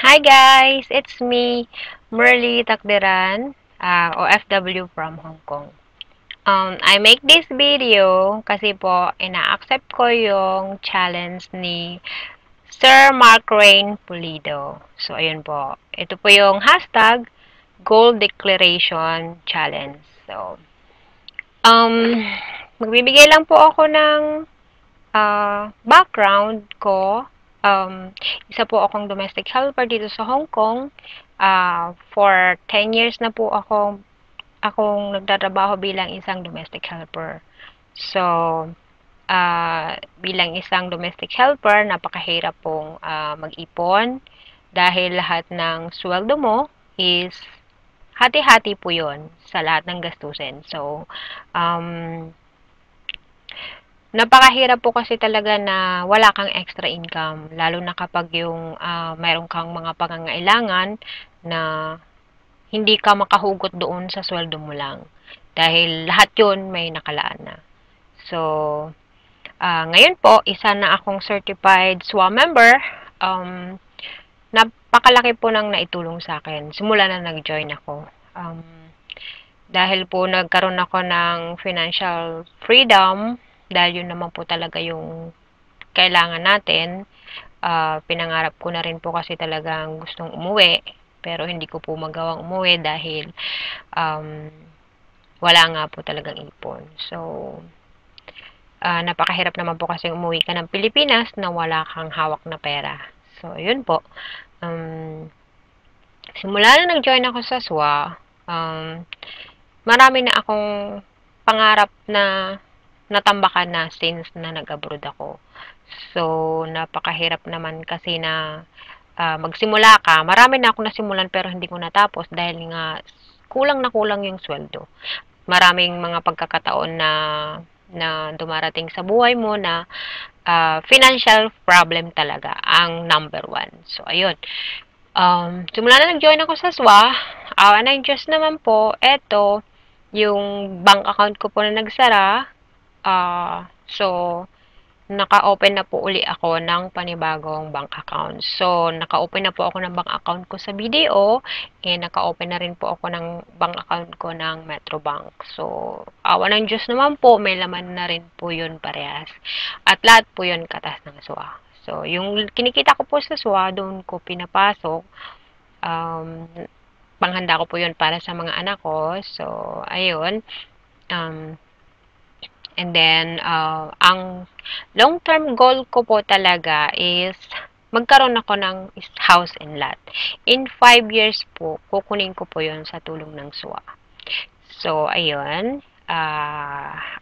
Hi guys, it's me, Merly Takderan, OFW from Hong Kong. I make this video kasi po ina-accept ko yung challenge ni Sir Mark Rain Pulido. So, ayun po. Ito po yung hashtag Goal Declaration Challenge. So, um, magbibigay lang po ako ng background ko. Isa po akong domestic helper dito sa Hong Kong. For 10 years na po akong nagtatrabaho bilang isang domestic helper. So, bilang isang domestic helper, napakahirap pong mag-ipon dahil lahat ng sweldo mo is hati-hati po yon sa lahat ng gastusin. So, um, napakahirap po kasi talaga na wala kang extra income, lalo na kapag yung mayroon kang mga pangangailangan na hindi ka makahugot doon sa sweldo mo lang. Dahil lahat yun may nakalaan na. So, ngayon po, isa na akong certified SWA member. Napakalaki po nang naitulong sa akin. Simula na nag-join ako. Dahil po nagkaroon ako ng financial freedom, dahil yun naman po talaga yung kailangan natin. Pinangarap ko na rin po kasi talagang gustong umuwi, pero hindi ko po magawang umuwi dahil wala nga po talagang ipon. So, napakahirap naman po kasi umuwi ka ng Pilipinas na wala kang hawak na pera. So, yun po. Simula na nag-join ako sa SWA, marami na akong pangarap na natambakan na since na nag-abroad ako. So, napakahirap naman kasi na magsimula ka. Marami na akong nasimulan pero hindi ko natapos dahil nga kulang na kulang yung sweldo. Maraming mga pagkakataon na dumarating sa buhay mo na financial problem talaga ang number one. So, ayun. Simula na nag-join ako sa SWA, awa ng Diyos naman po, eto, yung bank account ko po na nagsara. So, naka-open na po uli ako ng panibagong bank account. So, naka-open na po ako ng bank account ko sa BDO, and naka-open na rin po ako ng bank account ko ng Metrobank. So, awa ng Diyos naman po, may laman na rin po yun parehas. At lahat po yun katas ng SWA. So, yung kinikita ko po sa SWA, doon ko pinapasok. Panghanda ko po yun para sa mga anak ko. So, ayun. And then, ang long-term goal ko po talaga is magkaroon ako ng house and lot. In 5 years po, kukunin ko po yun sa tulong ng SWA. So, ayun.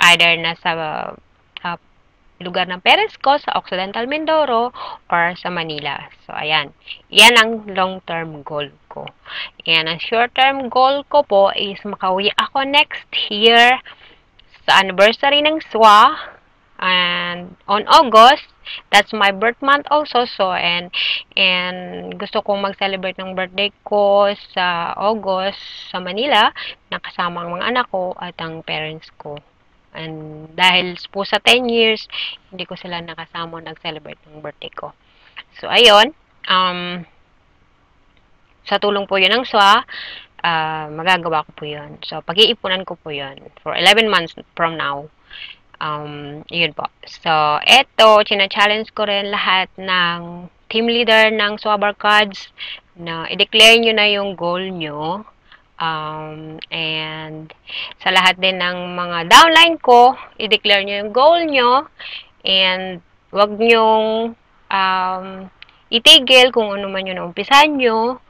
Either nasa lugar ng parents ko sa Occidental Mindoro or sa Manila. So, ayan. Yan ang long-term goal ko. And ang short-term goal ko po is makauwi ako next year sa anniversary ng SWA, and on August, that's my birth month also. So, and gusto kong mag-celebrate ng birthday ko sa August sa Manila, nakasama ang mga anak ko at ang parents ko. And dahil po sa 10 years, hindi ko sila nakasama nag-celebrate ng birthday ko. So, ayun. Sa tulong po yun ng SWA, magagawa ko po yun. So, pag-iipunan ko po yun for 11 months from now. Yun po. So, eto, china-challenge ko rin lahat ng team leader ng SWA Barkads na i-declare nyo na yung goal nyo. And sa lahat din ng mga downline ko, i-declare nyo yung goal nyo. And wag nyong itigil kung ano man yung naumpisan nyo.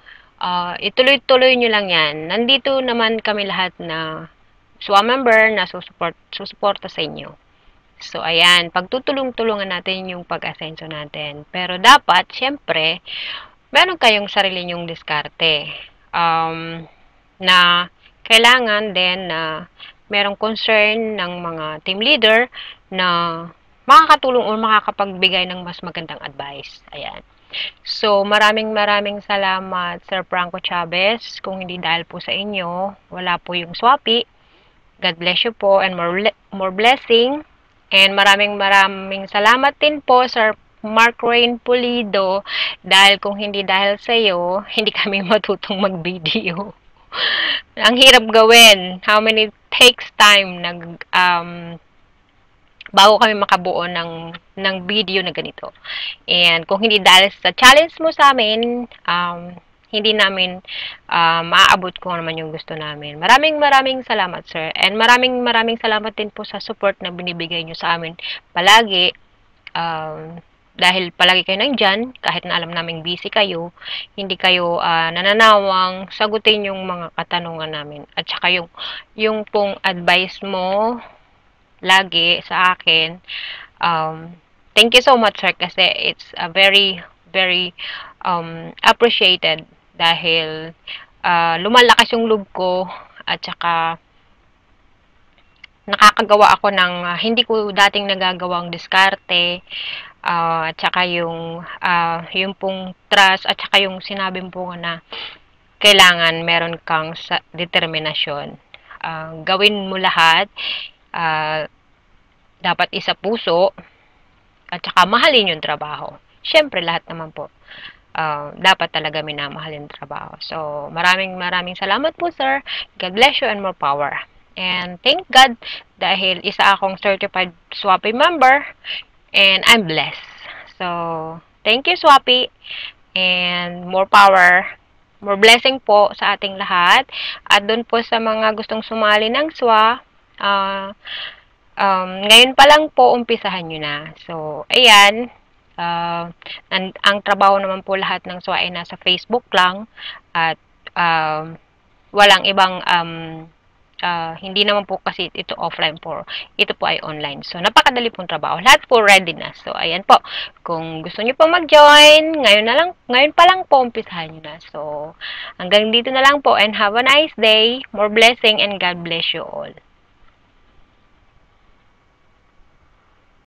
Ituloy-tuloy nyo lang yan. Nandito naman kami lahat na SWA member na susuporta sa inyo. So, ayan, pagtutulong-tulungan natin yung pag-asenso natin. Pero dapat, syempre, meron kayong sarili nyong diskarte. Na kailangan din na merong concern ng mga team leader na makakatulong o makakapagbigay ng mas magandang advice. Ayan. So, maraming salamat, Sir Franco Chavez. Kung hindi dahil po sa inyo, wala po yung Swapi. God bless you po and more blessing. And maraming salamat din po, Sir Mark Rain Pulido, dahil kung hindi dahil sa'yo, hindi kami matutong mag-video. Ang hirap gawin. How many takes time bago kami makabuo ng video na ganito. And kung hindi dahil sa challenge mo sa amin, hindi namin maaabot kung ano naman yung gusto namin. Maraming salamat, sir. And maraming salamat din po sa support na binibigay nyo sa amin palagi. Dahil palagi kayo nandyan, kahit na alam naming busy kayo, hindi kayo nananawang sagutin yung mga katanungan namin. At saka yung pong advice mo lagi sa akin, thank you so much, sir, kasi it's a very appreciated dahil lumalakas yung loob ko at saka nakakagawa ako ng hindi ko dating nagagawang diskarte, at saka yung pong trust at saka yung sinabi po na kailangan meron kang determinasyon. Gawin mo lahat, dapat isa puso, at saka mahalin yung trabaho. Siyempre, lahat naman po, dapat talaga minamahal yung trabaho. So, maraming salamat po, sir. God bless you and more power. And thank God dahil isa akong certified Swapi member and I'm blessed. So, thank you, Swapi, and more power, more blessing po sa ating lahat. At doon po sa mga gustong sumali ng SWA, ngayon pa lang po, umpisahan nyo na. So, ayan. Ang trabaho naman po lahat ng SWA ay nasa Facebook lang. At walang ibang hindi naman po kasi ito offline po. Ito po ay online. So, napakadali pong trabaho. Lahat po ready na. So, ayan po. Kung gusto niyo po mag-join, ngayon pa lang po, umpisahan nyo na. So, hanggang dito na lang po and have a nice day. More blessing and God bless you all.